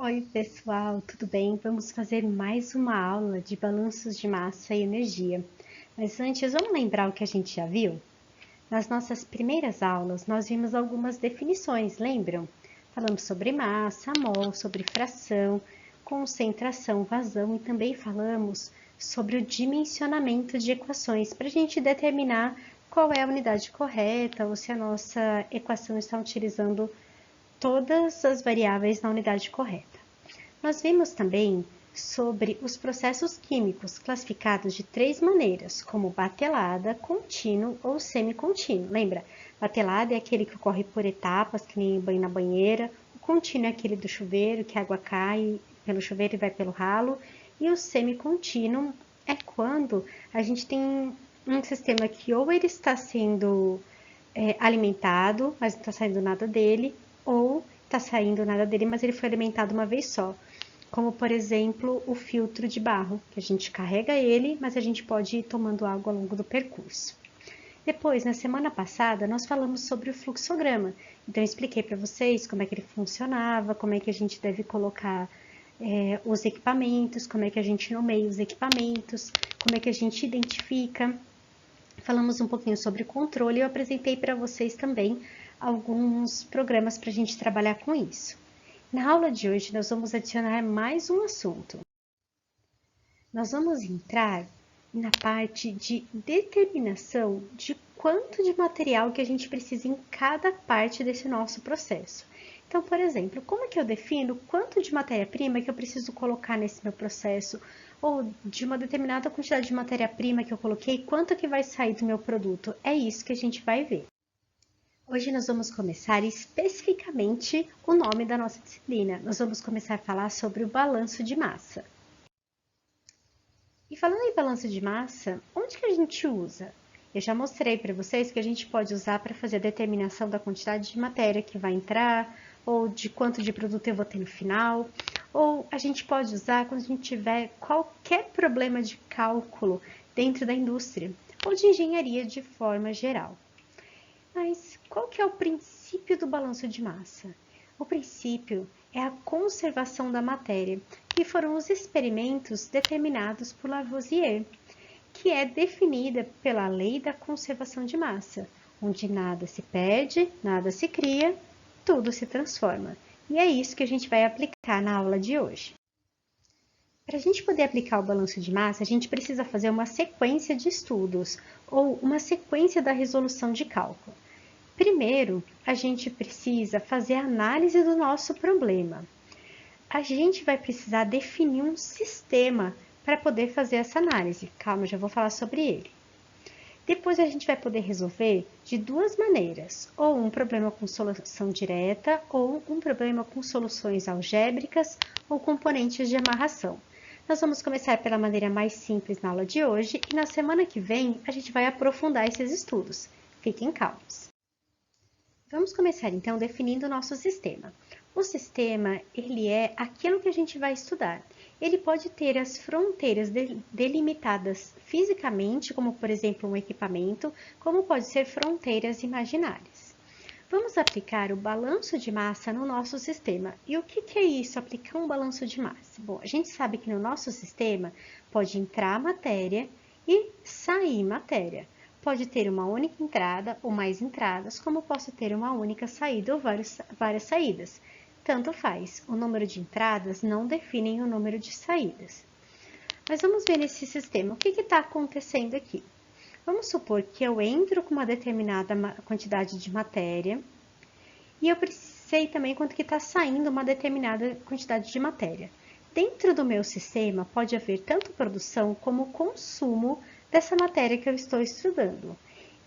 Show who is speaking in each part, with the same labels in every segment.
Speaker 1: Oi, pessoal, tudo bem? Vamos fazer mais uma aula de balanços de massa e energia. Mas antes, vamos lembrar o que a gente já viu? Nas nossas primeiras aulas, nós vimos algumas definições, lembram? Falamos sobre massa, mol, sobre fração, concentração, vazão e também falamos sobre o dimensionamento de equações para a gente determinar qual é a unidade correta ou se a nossa equação está utilizando todas as variáveis na unidade correta. Nós vimos também sobre os processos químicos classificados de três maneiras, como batelada, contínuo ou semicontínuo. Lembra? Batelada é aquele que ocorre por etapas, que nem banho na banheira. O contínuo é aquele do chuveiro, que a água cai pelo chuveiro e vai pelo ralo. E o semicontínuo é quando a gente tem um sistema que ou ele está sendo alimentado, mas não está saindo nada dele, ou está saindo nada dele, mas ele foi alimentado uma vez só. Como, por exemplo, o filtro de barro, que a gente carrega ele, mas a gente pode ir tomando água ao longo do percurso. Depois, na semana passada, nós falamos sobre o fluxograma. Então, eu expliquei para vocês como é que ele funcionava, como é que a gente deve colocar os equipamentos, como é que a gente nomeia os equipamentos, como é que a gente identifica. Falamos um pouquinho sobre controle e eu apresentei para vocês também alguns programas para a gente trabalhar com isso. Na aula de hoje, nós vamos adicionar mais um assunto. Nós vamos entrar na parte de determinação de quanto de material que a gente precisa em cada parte desse nosso processo. Então, por exemplo, como é que eu defino quanto de matéria-prima que eu preciso colocar nesse meu processo? Ou de uma determinada quantidade de matéria-prima que eu coloquei, quanto que vai sair do meu produto? É isso que a gente vai ver. Hoje nós vamos começar especificamente o nome da nossa disciplina. Nós vamos começar a falar sobre o balanço de massa. E falando em balanço de massa, onde que a gente usa? Eu já mostrei para vocês que a gente pode usar para fazer a determinação da quantidade de matéria que vai entrar, ou de quanto de produto eu vou ter no final, ou a gente pode usar quando a gente tiver qualquer problema de cálculo dentro da indústria, ou de engenharia de forma geral. Mas qual que é o princípio do balanço de massa? O princípio é a conservação da matéria, que foram os experimentos determinados por Lavoisier, que é definida pela lei da conservação de massa, onde nada se perde, nada se cria, tudo se transforma. E é isso que a gente vai aplicar na aula de hoje. Para a gente poder aplicar o balanço de massa, a gente precisa fazer uma sequência de estudos, ou uma sequência da resolução de cálculo. Primeiro, a gente precisa fazer a análise do nosso problema. A gente vai precisar definir um sistema para poder fazer essa análise. Calma, já vou falar sobre ele. Depois a gente vai poder resolver de duas maneiras, ou um problema com solução direta, ou um problema com soluções algébricas ou componentes de amarração. Nós vamos começar pela maneira mais simples na aula de hoje e na semana que vem a gente vai aprofundar esses estudos. Fiquem calmos. Vamos começar então definindo o nosso sistema. O sistema, ele é aquilo que a gente vai estudar. Ele pode ter as fronteiras delimitadas fisicamente, como por exemplo um equipamento, como pode ser fronteiras imaginárias. Vamos aplicar o balanço de massa no nosso sistema. E o que é isso, aplicar um balanço de massa? Bom, a gente sabe que no nosso sistema pode entrar matéria e sair matéria. Pode ter uma única entrada ou mais entradas, como posso ter uma única saída ou várias saídas. Tanto faz, o número de entradas não define o número de saídas. Mas vamos ver nesse sistema, o que está acontecendo aqui? Vamos supor que eu entro com uma determinada quantidade de matéria e eu sei também quanto que está saindo uma determinada quantidade de matéria. Dentro do meu sistema pode haver tanto produção como consumo dessa matéria que eu estou estudando.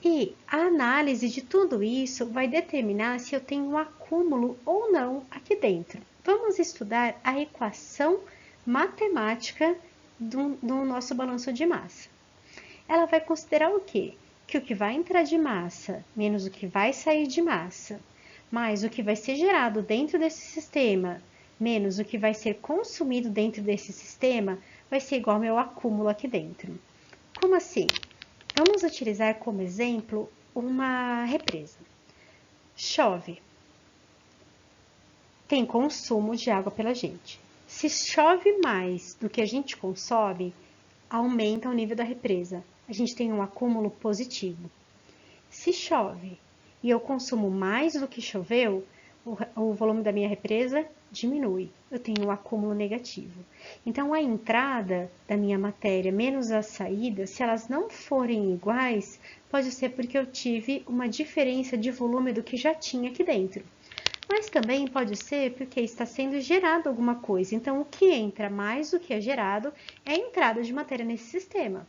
Speaker 1: E a análise de tudo isso vai determinar se eu tenho um acúmulo ou não aqui dentro. Vamos estudar a equação matemática do nosso balanço de massa. Ela vai considerar o quê? Que o que vai entrar de massa menos o que vai sair de massa, mais o que vai ser gerado dentro desse sistema, menos o que vai ser consumido dentro desse sistema, vai ser igual ao meu acúmulo aqui dentro. Como assim? Vamos utilizar como exemplo uma represa. Chove. tem consumo de água pela gente. Se chove mais do que a gente consome, aumenta o nível da represa. A gente tem um acúmulo positivo. Se chove e eu consumo mais do que choveu, o volume da minha represa diminui. Eu tenho um acúmulo negativo. Então, a entrada da minha matéria menos a saída, se elas não forem iguais, pode ser porque eu tive uma diferença de volume do que já tinha aqui dentro. Mas também pode ser porque está sendo gerado alguma coisa. Então, o que entra mais do que é gerado é a entrada de matéria nesse sistema.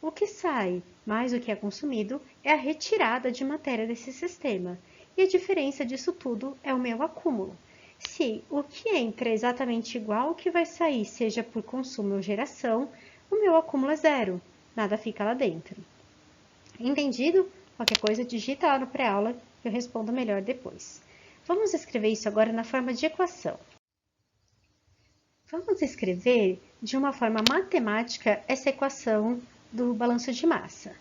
Speaker 1: O que sai mais do que é consumido é a retirada de matéria desse sistema. E a diferença disso tudo é o meu acúmulo. Se o que entra é exatamente igual ao que vai sair, seja por consumo ou geração, o meu acúmulo é zero. Nada fica lá dentro. Entendido? Qualquer coisa, digita lá no pré-aula que eu respondo melhor depois. Vamos escrever isso agora na forma de equação. Vamos escrever de uma forma matemática essa equação do balanço de massa.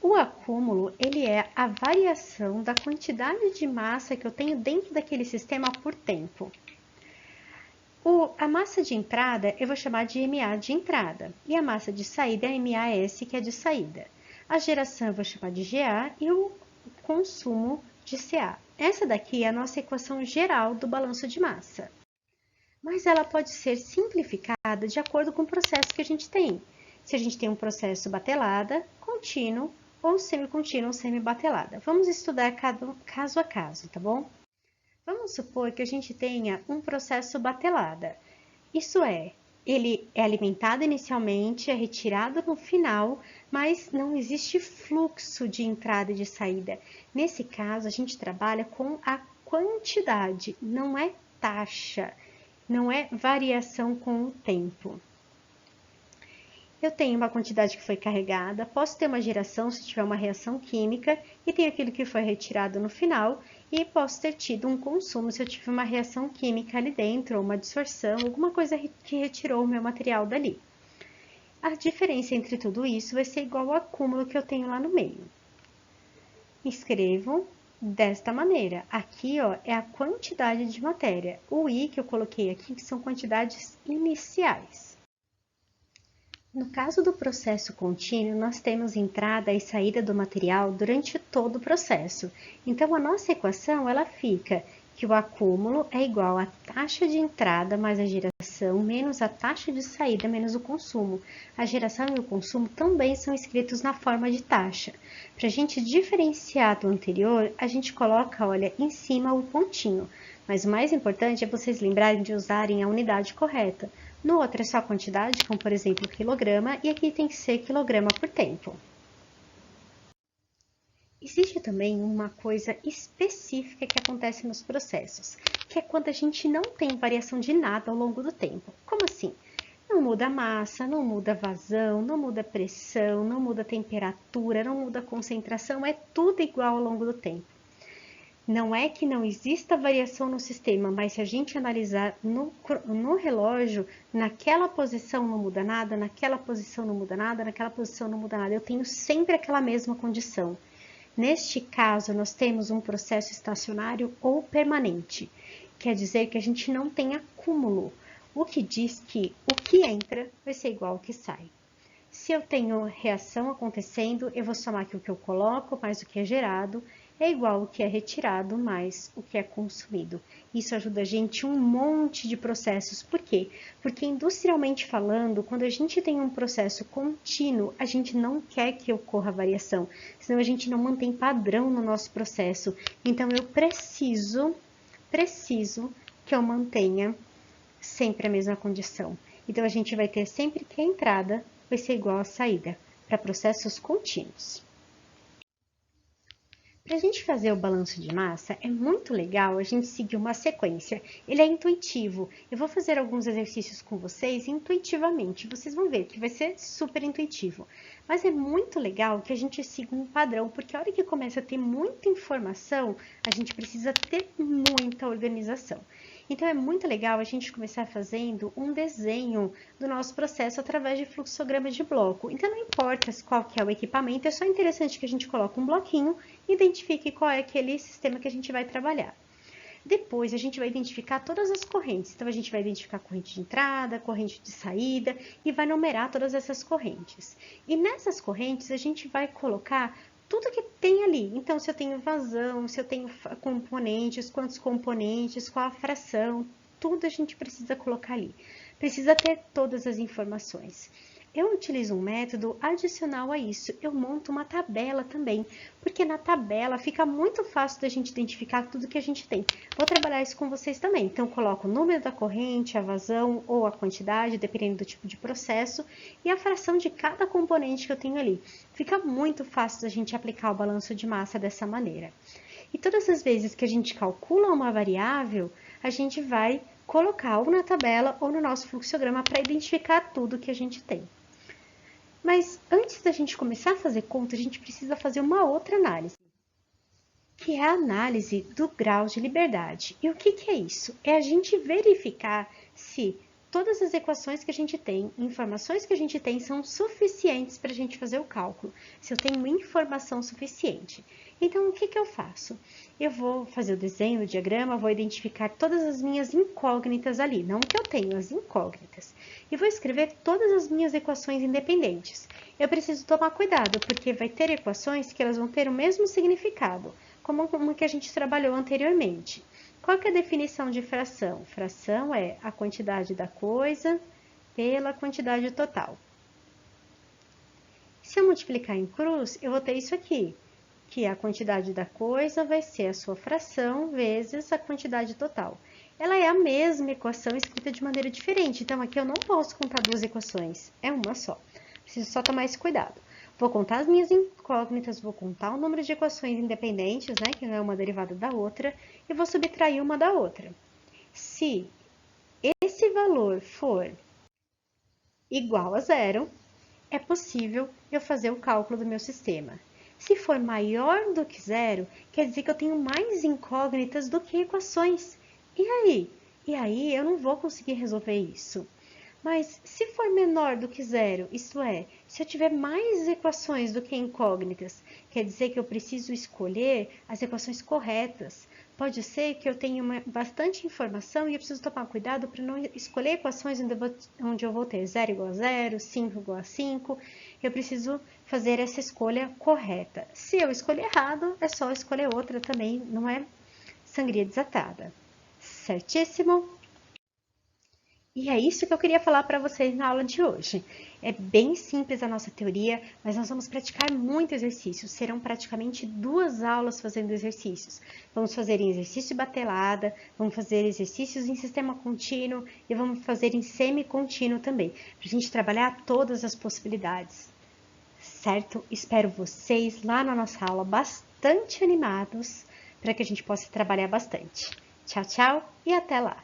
Speaker 1: O acúmulo, ele é a variação da quantidade de massa que eu tenho dentro daquele sistema por tempo. A massa de entrada eu vou chamar de MA de entrada, e a massa de saída é MAS, que é de saída. A geração eu vou chamar de GA e o consumo de CA. Essa daqui é a nossa equação geral do balanço de massa. Mas ela pode ser simplificada de acordo com o processo que a gente tem. Se a gente tem um processo batelada, contínuo, ou semicontínuo ou semibatelada. Vamos estudar caso a caso, tá bom? Vamos supor que a gente tenha um processo batelada. Isso é, ele é alimentado inicialmente, é retirado no final, mas não existe fluxo de entrada e de saída. Nesse caso, a gente trabalha com a quantidade, não é taxa, não é variação com o tempo. Eu tenho uma quantidade que foi carregada, posso ter uma geração se tiver uma reação química, e tem aquilo que foi retirado no final, e posso ter tido um consumo se eu tive uma reação química ali dentro, ou uma dissorção, alguma coisa que retirou o meu material dali. A diferença entre tudo isso vai ser igual ao acúmulo que eu tenho lá no meio. Escrevo desta maneira. Aqui, ó, é a quantidade de matéria. O I que eu coloquei aqui, que são quantidades iniciais. No caso do processo contínuo, nós temos entrada e saída do material durante todo o processo. Então, a nossa equação, ela fica que o acúmulo é igual à taxa de entrada mais a geração, menos a taxa de saída, menos o consumo. A geração e o consumo também são escritos na forma de taxa. Para a gente diferenciar do anterior, a gente coloca, olha, em cima o pontinho. Mas o mais importante é vocês lembrarem de usarem a unidade correta. No outro é só a quantidade, como por exemplo quilograma, e aqui tem que ser quilograma por tempo. Existe também uma coisa específica que acontece nos processos, que é quando a gente não tem variação de nada ao longo do tempo. Como assim? Não muda a massa, não muda a vazão, não muda a pressão, não muda a temperatura, não muda a concentração, é tudo igual ao longo do tempo. Não é que não exista variação no sistema, mas se a gente analisar no relógio, naquela posição não muda nada, naquela posição não muda nada, naquela posição não muda nada. Eu tenho sempre aquela mesma condição. Neste caso, nós temos um processo estacionário ou permanente. Quer dizer que a gente não tem acúmulo, o que diz que o que entra vai ser igual ao que sai. Se eu tenho reação acontecendo, eu vou somar que o que eu coloco mais o que é gerado é igual ao que é retirado mais o que é consumido. Isso ajuda a gente um monte de processos. Por quê? Porque industrialmente falando, quando a gente tem um processo contínuo, a gente não quer que ocorra variação, senão a gente não mantém padrão no nosso processo. Então, eu preciso que eu mantenha sempre a mesma condição. Então, a gente vai ter sempre que a entrada vai ser igual à saída, para processos contínuos. Para a gente fazer o balanço de massa, é muito legal a gente seguir uma sequência. Ele é intuitivo. Eu vou fazer alguns exercícios com vocês intuitivamente. Vocês vão ver que vai ser super intuitivo. Mas é muito legal que a gente siga um padrão, porque a hora que começa a ter muita informação, a gente precisa ter muita organização. Então, é muito legal a gente começar fazendo um desenho do nosso processo através de fluxograma de bloco. Então, não importa qual que é o equipamento, é só interessante que a gente coloque um bloquinho e identifique qual é aquele sistema que a gente vai trabalhar. Depois, a gente vai identificar todas as correntes. Então, a gente vai identificar a corrente de entrada, corrente de saída e vai numerar todas essas correntes. E nessas correntes, a gente vai colocar tudo que tem ali. Então, se eu tenho vazão, se eu tenho componentes, quantos componentes, qual a fração, tudo a gente precisa colocar ali. Precisa ter todas as informações. Eu utilizo um método adicional a isso, eu monto uma tabela também, porque na tabela fica muito fácil da gente identificar tudo que a gente tem. Vou trabalhar isso com vocês também, então coloco o número da corrente, a vazão ou a quantidade, dependendo do tipo de processo, e a fração de cada componente que eu tenho ali. Fica muito fácil da gente aplicar o balanço de massa dessa maneira. E todas as vezes que a gente calcula uma variável, a gente vai colocar ou na tabela ou no nosso fluxograma para identificar tudo que a gente tem. Mas antes da gente começar a fazer conta, a gente precisa fazer uma outra análise, que é a análise do grau de liberdade. E o que é isso? É a gente verificar se todas as equações que a gente tem, informações que a gente tem, são suficientes para a gente fazer o cálculo, se eu tenho informação suficiente. Então, o que eu faço? Eu vou fazer o desenho, o diagrama, vou identificar todas as minhas incógnitas ali, não o que eu tenho, as incógnitas. E vou escrever todas as minhas equações independentes. Eu preciso tomar cuidado, porque vai ter equações que elas vão ter o mesmo significado, como uma que a gente trabalhou anteriormente. Qual que é a definição de fração? Fração é a quantidade da coisa pela quantidade total. Se eu multiplicar em cruz, eu vou ter isso aqui, que a quantidade da coisa vai ser a sua fração vezes a quantidade total. Ela é a mesma equação escrita de maneira diferente, então aqui eu não posso contar duas equações, é uma só. Preciso só tomar esse cuidado. Vou contar as minhas incógnitas, vou contar o número de equações independentes, né, que é uma derivada da outra, e vou subtrair uma da outra. Se esse valor for igual a zero, é possível eu fazer o cálculo do meu sistema. Se for maior do que zero, quer dizer que eu tenho mais incógnitas do que equações. E aí? E aí eu não vou conseguir resolver isso. Mas se for menor do que zero, isto é, se eu tiver mais equações do que incógnitas, quer dizer que eu preciso escolher as equações corretas. Pode ser que eu tenha bastante informação e eu preciso tomar cuidado para não escolher equações onde eu vou ter 0 igual a 0, 5 igual a 5. Eu preciso fazer essa escolha correta. Se eu escolher errado, é só escolher outra também, não é sangria desatada. Certíssimo? E é isso que eu queria falar para vocês na aula de hoje. É bem simples a nossa teoria, mas nós vamos praticar muito exercícios. Serão praticamente 2 aulas fazendo exercícios. Vamos fazer em exercício batelada, vamos fazer exercícios em sistema contínuo e vamos fazer em semi-contínuo também, para a gente trabalhar todas as possibilidades. Certo? Espero vocês lá na nossa aula bastante animados, para que a gente possa trabalhar bastante. Tchau, tchau e até lá!